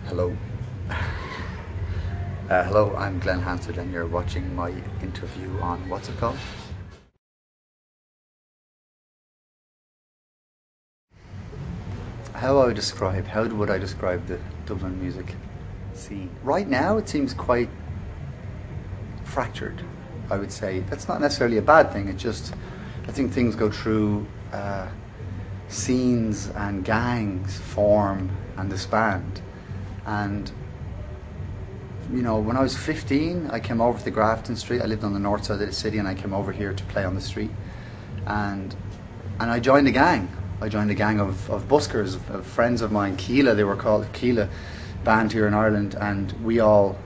Hello. Hello, I'm Glenn Hansard and you're watching my interview on, what's it called? How would I describe the Dublin music scene? Right now it seems quite fractured, I would say. That's not necessarily a bad thing, I think things go through scenes and gangs form and disband. And when I was 15, I came over to the Grafton Street. I lived on the north side of the city, and I came over here to play on the street. And I joined a gang. I joined a gang of buskers, of friends of mine. Keela, they were called, Keela band here in Ireland, and we all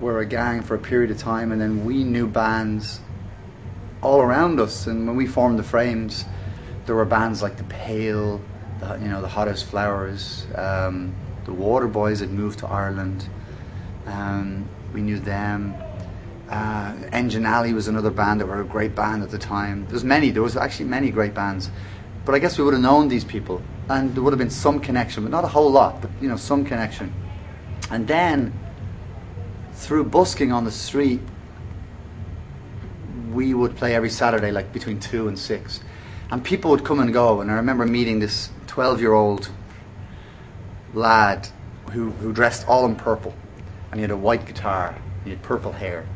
were a gang for a period of time. And then we knew bands all around us. And when we formed the Frames, there were bands like the Pale, the Hottest Flowers. The Waterboys had moved to Ireland. We knew them. Engine Alley was another band that were a great band at the time. There was actually many great bands. But I guess we would have known these people, and there would have been some connection, but not a whole lot, but some connection. And then, through busking on the street, we would play every Saturday, like between 2 and 6. And people would come and go, and I remember meeting this 12-year-old lad who dressed all in purple, and he had a white guitar, he had purple hair,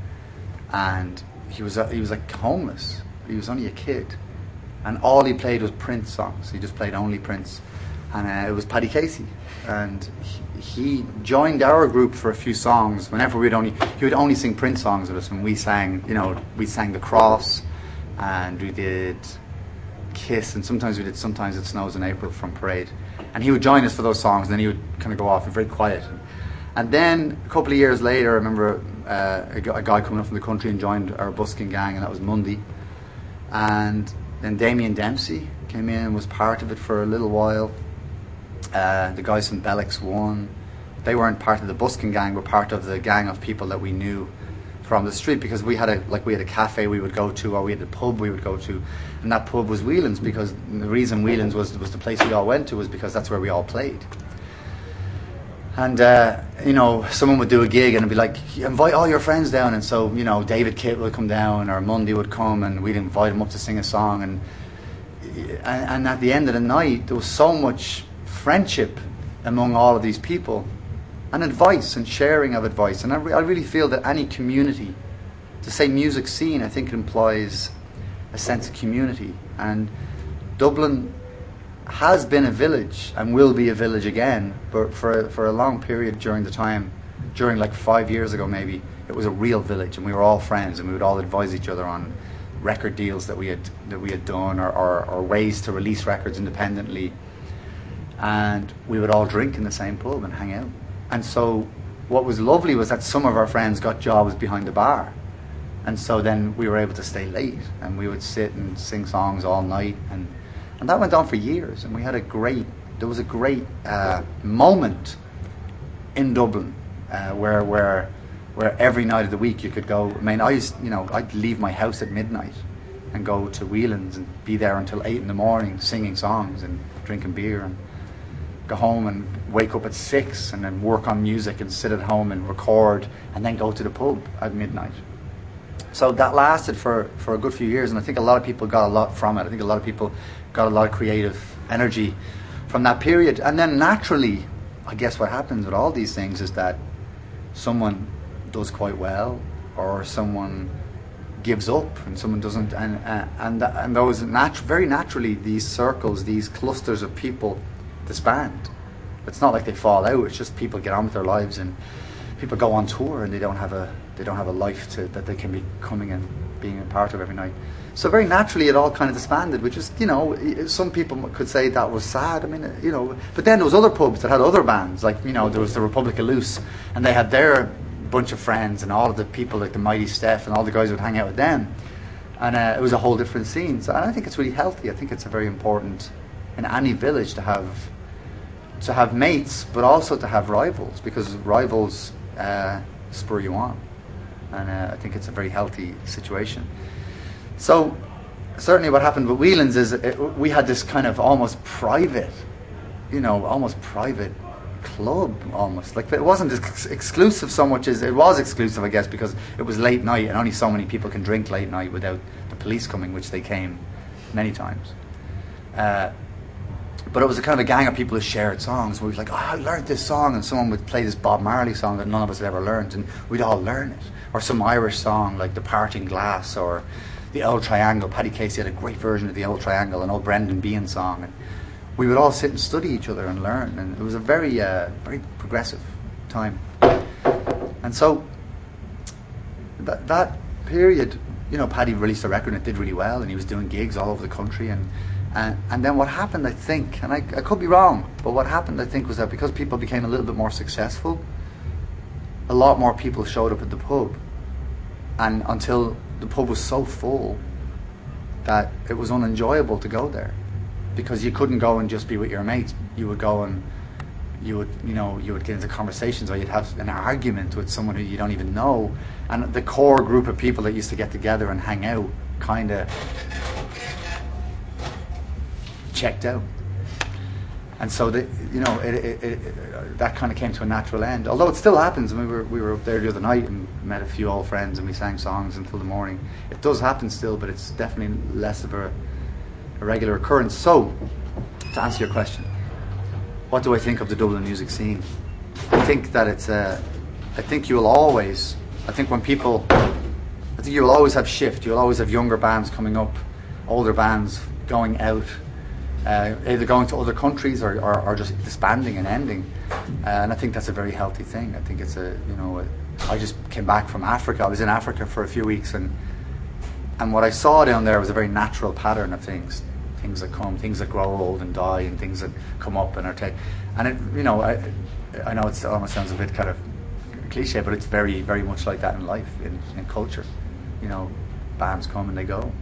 and he was like homeless. He was only a kid, and all he played was Prince songs. He just played only Prince, and it was Paddy Casey. And he joined our group for a few songs. Whenever he would only sing Prince songs with us, and we sang The Cross, and we did Kiss, and sometimes we did Sometimes It Snows in April from Parade. And he would join us for those songs, and then he would kind of go off and very quiet. And then a couple of years later, I remember a guy coming up from the country and joined our busking gang, and that was Mundy. And then Damien Dempsey came in and was part of it for a little while. The guys from Bellix One, they weren't part of the busking gang, but part of the gang of people that we knew from the street, because we had a cafe we would go to, or we had a pub we would go to, and that pub was Whelan's, because the reason Whelan's was the place we all went to was because that's where we all played. And someone would do a gig and it'd be like, invite all your friends down, and so David Kitt would come down, or Mundy would come, and we'd invite him up to sing a song, and at the end of the night there was so much friendship among all of these people, and advice and sharing of advice. And I really feel that any community, to say music scene, I think it implies a sense of community. And Dublin has been a village and will be a village again, but for a long period during like 5 years ago maybe, it was a real village, and we were all friends, and we would all advise each other on record deals that we had done, or ways to release records independently. And we would all drink in the same pub and hang out. And so what was lovely was that some of our friends got jobs behind the bar, and so then we were able to stay late, and we would sit and sing songs all night, and that went on for years. And there was a great moment in Dublin where every night of the week you could go. I mean, I'd leave my house at midnight and go to Whelan's and be there until 8 in the morning singing songs and drinking beer, and go home and wake up at 6 and then work on music and sit at home and record, and then go to the pub at midnight. So that lasted for a good few years, and I think a lot of people got a lot from it. I think a lot of people got a lot of creative energy from that period. And then naturally, I guess what happens with all these things is that someone does quite well, or someone gives up, and someone doesn't, and those very naturally, these circles, these clusters of people disband. It's not like they fall out. It's just people get on with their lives, and people go on tour, and they don't have a life that they can be coming and being a part of every night. So very naturally it all kind of disbanded, which is, some people could say that was sad. I mean, but then there was other pubs that had other bands, like, there was the Republic of Loose, and they had their bunch of friends, and all of the people like the Mighty Steph and all the guys would hang out with them, and it was a whole different scene. So I think it's really healthy. I think it's very important in any village to have mates, but also to have rivals, because rivals spur you on, and I think it's a very healthy situation. So certainly what happened with Whelan's is we had this kind of almost private club almost. Like, it wasn't exclusive so much as it was exclusive, I guess, because it was late night and only so many people can drink late night without the police coming, which they came many times. But it was a kind of a gang of people who shared songs. We were like, oh, I learned this song, and someone would play this Bob Marley song that none of us had ever learned, and we'd all learn it. Or some Irish song like The Parting Glass or The Old Triangle. Paddy Casey had a great version of The Old Triangle, an old Brendan Behan song. And we would all sit and study each other and learn, and it was a very, very progressive time. And so that period, you know, Paddy released a record and it did really well, and he was doing gigs all over the country. And then what happened, I think, and I could be wrong, but what happened, I think, was that because people became a little bit more successful, a lot more people showed up at the pub, and until the pub was so full that it was unenjoyable to go there, because you couldn't go and just be with your mates. You would go and you would get into conversations, or you'd have an argument with someone who you don't even know, and the core group of people that used to get together and hang out kind of checked out. And so that kind of came to a natural end, although it still happens. I mean, we were up there the other night and met a few old friends, and we sang songs until the morning. It does happen still, but it's definitely less of a regular occurrence. So, to answer your question, what do I think of the Dublin music scene? I think that I think you will always have shift. You'll always have younger bands coming up, older bands going out, either going to other countries or just disbanding and ending. And I think that's a very healthy thing. I think it's I just came back from Africa. I was in Africa for a few weeks, and what I saw down there was a very natural pattern of things that come, things that grow old and die, and things that come up and are taken. And I know it almost sounds a bit kind of cliche, but it's very, very much like that in life, in culture. You know, bands come and they go.